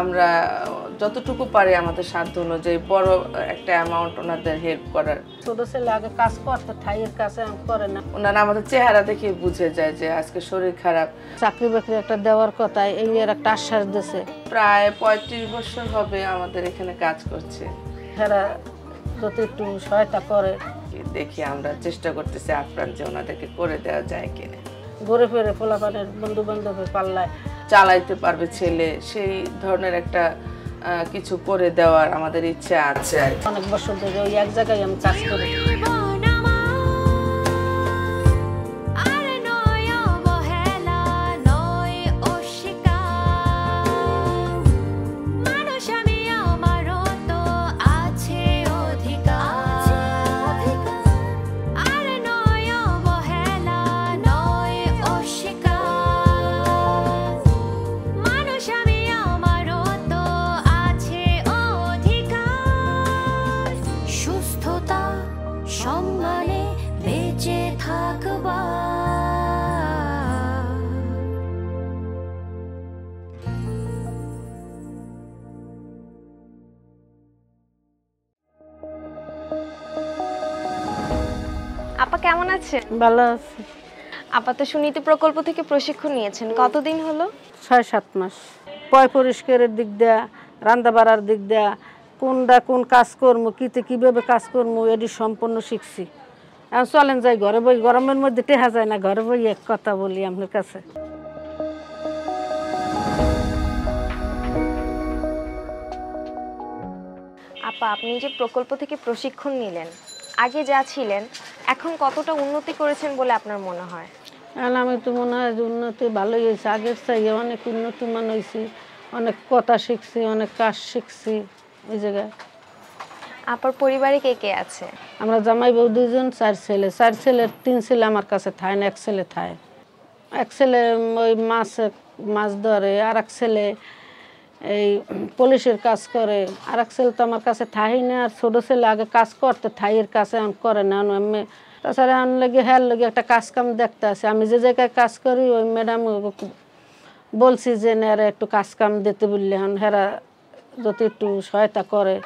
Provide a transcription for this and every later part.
আমরা যতটুকু পারি আমাদের সাধ্য অনুযায়ী বড় একটা অ্যামাউন্ট ওনাদের হেল্প করার। ছোট ছেলে আগে কাজ করতে ঠাইয়ের কাছে করে না, ওনারা আমাদের চেহারা দেখে বুঝে যায় যে আজকে শরীর খারাপ। চাকরি বাকরি একটা দেওয়ার কথা এই এর একটা আশ্বাস দিয়েছে। প্রায় 35 বছর হবে আমাদের এখানে কাজ করছে। এরা যদি একটু সহায়তা করে দেখি আমরা চেষ্টা করতেছি আপ্রাণ যে ওনাদেরকে করে দেওয়া যায় কিনা। ঘুরে ফিরে পোলাপানের বন্ধু বান্ধবের পাল্লায় চালাইতে পারবে ছেলে, সেই ধরনের একটা কিছু করে দেওয়ার আমাদের ইচ্ছা আছে। অনেক বছর ধরে ওই এক জায়গায় আমি কাজ করি। আপা কেমন আছেন? ভালো আছি। আপা তো সুনীতি প্রকল্প থেকে প্রশিক্ষণ নিয়েছেন, কতদিন হলো? 6-7 মাস। পয় পরিষ্কারের দিক দেয়া, রান্না বাড়ার দিক দেয়া, কোন কাজ করবো, কিভাবে কাজ করবো এটি সম্পূর্ণ শিখছি। এখন চলেন যাই ঘরে বই, গরমের মধ্যে টেহা যায় না, ঘরে বই এক কথা বলি আপনার কাছে। আপা আপনি যে প্রকল্প থেকে প্রশিক্ষণ নিলেন, আগে যা ছিলেন এখন কতটা উন্নতি করেছেন বলে আপনার মনে হয়? আমি তো মনে হয় যে উন্নতি ভালোই হয়েছে, আগের চাইয়ে অনেক উন্নতিমান হয়েছি, অনেক কথা শিখছি, অনেক কাজ শিখছি ওই জায়গায়। আপার পরিবারে কে কে আছে? আমরা জামাই বউ 2 জন, 4 ছেলে। 4 ছেলের 3 ছেলে আমার কাছে থায় না, 1 ছেলে থায়। 1 ছেলে ওই মাছ ধরে, আর 1 ছেলে এই পুলিশের কাজ করে, আর 1 ছেলে তো আমার কাছে থাই না। আর ছোটো ছেলে আগে কাজ করতে থাইয়ের কাছে এখন করে না। আমি তাছাড়া এখন লেগে একটা কাজ কাম দেখতে আছে। আমি যে জায়গায় কাজ করি ওই ম্যাডাম বলছি যে এরা একটু কাজ কাম দিতে বললে, এখন হেরা যদি একটু সহায়তা করে।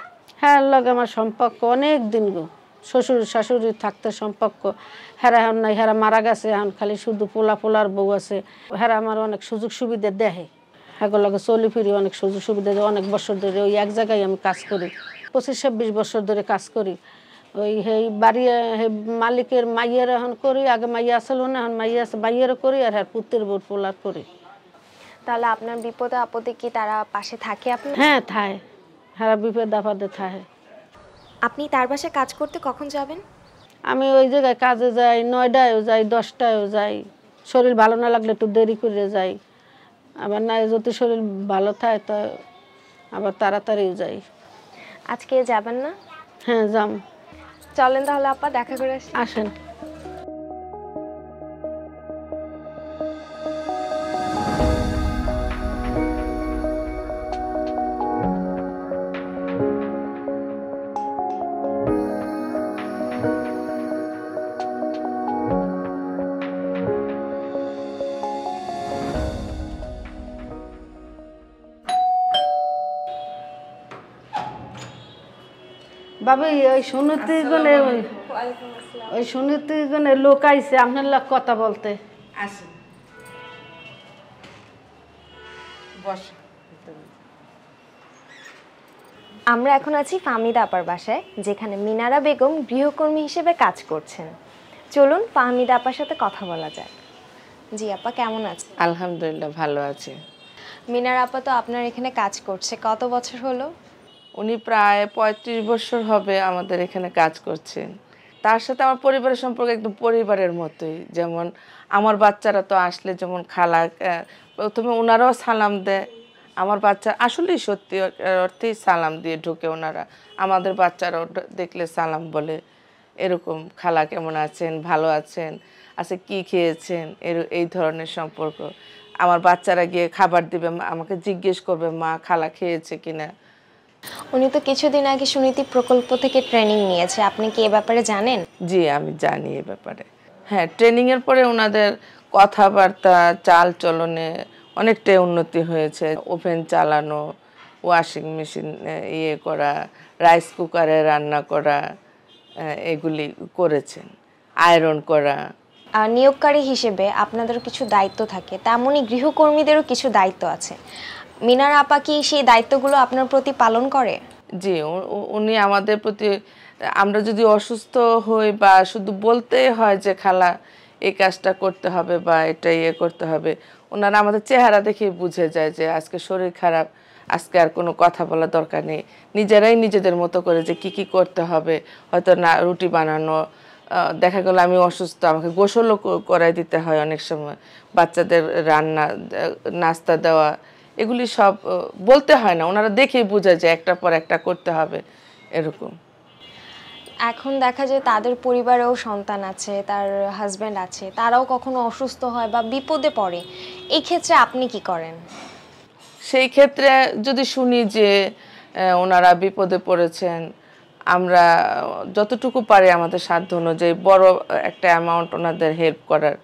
হ্যাঁ লগে আমার সম্পর্ক অনেক দিন গো, শ্বশুর শাশুড়ি থাকতে সম্পর্ক। হেরা এখন নাই, হেরা মারা গেছে, এখন খালি শুধু পোলার বউ আছে। হেরা আমার অনেক সুযোগ সুবিধা দেয়, এগুলো লগে চলি ফিরি, অনেক সুযোগ সুবিধা দেয়। অনেক বছর ধরে ওই এক জায়গায় আমি কাজ করি, 25-26 বছর ধরে কাজ করি। ওই এই বাড়ি মালিকের মাইয়ের এখন করি, আগে মাইয়া আসলো না, এখন মাইয়া আছে, মাইয়েরও করি, আর হ্যাঁ পুত্রের বউ পোলার করি। তাহলে আপনার বিপদে আপদে কি তারা পাশে থাকে আপনার? হ্যাঁ থায়, হ্যাঁ বিপদ আপদে থাকে। আপনি তার বাসায় কাজ করতে কখন যাবেন? আমি ওই জায়গায় কাজে যাই, 9টায়ও যাই, 10টায়ও যাই। শরীর ভালো না লাগলে একটু দেরি করে যাই, আবার না যদি শরীর ভালো থাকে তো আবার তাড়াতাড়িও যাই। আজকে যাবেন না? হ্যাঁ যাম। চলেন তাহলে আপা দেখা করে আসি। আসেন। বাবা ওই সুনীতিগণে লোক আইছে আপনার লোক কথা বলতে। আমরা এখন আছি ফাহমিদা আপার বাসায়, যেখানে মিনারা বেগম গৃহকর্মী হিসেবে কাজ করছেন। চলুন ফাহমিদা আপার সাথে কথা বলা যায়। জি আপা কেমন আছেন? আলহামদুলিল্লাহ ভালো আছে। মিনারা আপা তো আপনার এখানে কাজ করছে, কত বছর হলো? উনি প্রায় 35 বছর হবে আমাদের এখানে কাজ করছেন। তার সাথে আমার পরিবারের সম্পর্ক একদম পরিবারের মতোই। যেমন আমার বাচ্চারা তো আসলে যেমন খালা, প্রথমে ওনারাও সালাম দেয়। আমার বাচ্চা আসলেই সত্যি অর্থেই সালাম দিয়ে ঢুকে ওনারা। আমাদের বাচ্চারাও দেখলে সালাম বলে, এরকম খালা কেমন আছেন, ভালো আছেন, আচ্ছা কি খেয়েছেন, এই ধরনের সম্পর্ক। আমার বাচ্চারা গিয়ে খাবার দিবে, আমাকে জিজ্ঞেস করবে মা খালা খেয়েছে কিনা। উনি তো কিছুদিন আগে সুনীতি প্রকল্প থেকে ট্রেনিং নিয়েছে, আপনি কি এ ব্যাপারে জানেন? জি আমি জানি এ ব্যাপারে। হ্যাঁ ট্রেনিংয়ের পরে ওনাদের কথাবার্তা চাল চলনে অনেকটাই উন্নতি হয়েছে। ওভেন চালানো, ওয়াশিং মেশিন ইয়ে করা, রাইস কুকারে রান্না করা, এগুলি করেছেন, আয়রন করা। নিয়োগকারী হিসেবে আপনাদের কিছু দায়িত্ব থাকে, তেমনই গৃহকর্মীদেরও কিছু দায়িত্ব আছে। মিনারা আপা কি সেই দায়িত্বগুলো আপনার প্রতি পালন করে? জি, উনি আমাদের প্রতি, আমরা যদি অসুস্থ হই বা শুধু বলতে হয় যে খালা এই কাজটা করতে হবে বা এটা ইয়ে করতে হবে, ওনারা আমাদের চেহারা দেখেই বুঝে যায় যে আজকে শরীর খারাপ, আজকে আর কোনো কথা বলার দরকার নেই। নিজেরাই নিজেদের মতো করে যে কি করতে হবে, হয়তো না রুটি বানানো, দেখা গেল আমি অসুস্থ, আমাকে গোসলও করাই দিতে হয় অনেক সময়, বাচ্চাদের রান্না, নাস্তা দেওয়া, এগুলি সব বলতে হয় না, ওনারা দেখেই বোঝা যায় একটার পর একটা করতে হবে এরকম। এখন দেখা যায় তাদের পরিবারেও সন্তান আছে, তার হাজব্যান্ড আছে, তারাও কখনো অসুস্থ হয় বা বিপদে পড়ে, এই ক্ষেত্রে আপনি কি করেন? সেই ক্ষেত্রে যদি শুনি যে ওনারা বিপদে পড়েছেন, আমরা যতটুকু পারি আমাদের সাধ্য অনুযায়ী বড় একটা অ্যামাউন্ট ওনাদের হেল্প করার,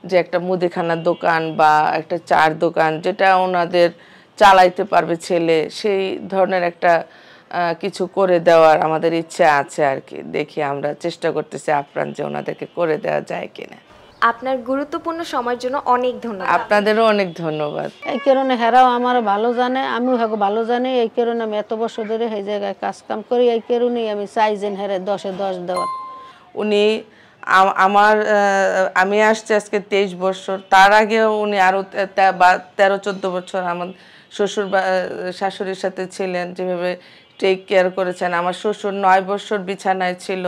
যে একটা মুদিখানার দোকান বা একটা চার দোকান যেটা ওনাদের চালাইতে পারবে ছেলে, সেই ধরনের একটা কিছু করে দেওয়ার আমাদের ইচ্ছা আছে আর কি। দেখি, আমরা চেষ্টা করতেছি আপ্রাণ যে ওনাদেরকে করে দেওয়া যায় কিনা। আপনার গুরুত্বপূর্ণ সময়ের জন্য অনেক ধন্যবাদ। আপনাদেরও অনেক ধন্যবাদ। এই কারণে হেরাও আমার ভালো জানে, আমিও হ্যাঁ ভালো জানি, এই কারণে আমি এত বছর ধরে এই জায়গায় কাজ কাম করি। এই কারণেই আমি চাই যে হেরে 10-এ 10 দেওয়ার। উনি আমি আসছি আজকে 23 বছর, তার আগেও উনি আরও 13-14 বছর আমার শ্বশুর শাশুড়ির সাথে ছিলেন, যেভাবে টেক কেয়ার করেছেন। আমার শ্বশুর 9 বছর বিছানায় ছিল,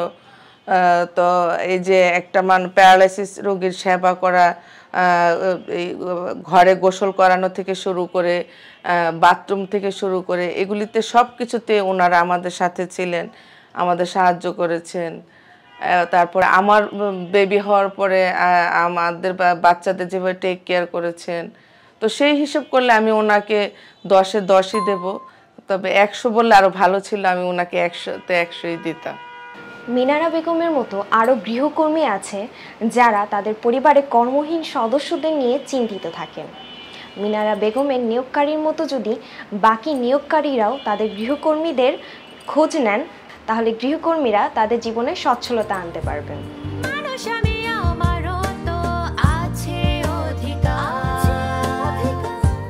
তো এই যে একটা প্যারালাইসিস রোগীর সেবা করা, এই ঘরে গোসল করানো থেকে শুরু করে বাথরুম থেকে শুরু করে এগুলিতে সব কিছুতে ওনারা আমাদের সাথে ছিলেন, আমাদের সাহায্য করেছেন। তারপরে আমার বেবি হওয়ার পরে আমাদের বাচ্চাদের যেভাবে টেক কেয়ার করেছেন, তো সেই হিসেব করলে আমি ওনাকে 10-এ 10ই দেব। তবে 100 বললে আরও ভালো ছিল, আমি ওনাকে 100-তে 100ই দিতাম। মিনারা বেগমের মতো আরও গৃহকর্মী আছে যারা তাদের পরিবারে কর্মহীন সদস্যদের নিয়ে চিন্তিত থাকেন। মিনারা বেগমের নিয়োগকারীর মতো যদি বাকি নিয়োগকারীরাও তাদের গৃহকর্মীদের খোঁজ নেন, তাহলে গৃহকর্মীরা তাদের জীবনে সচ্ছলতা আনতে পারবেন।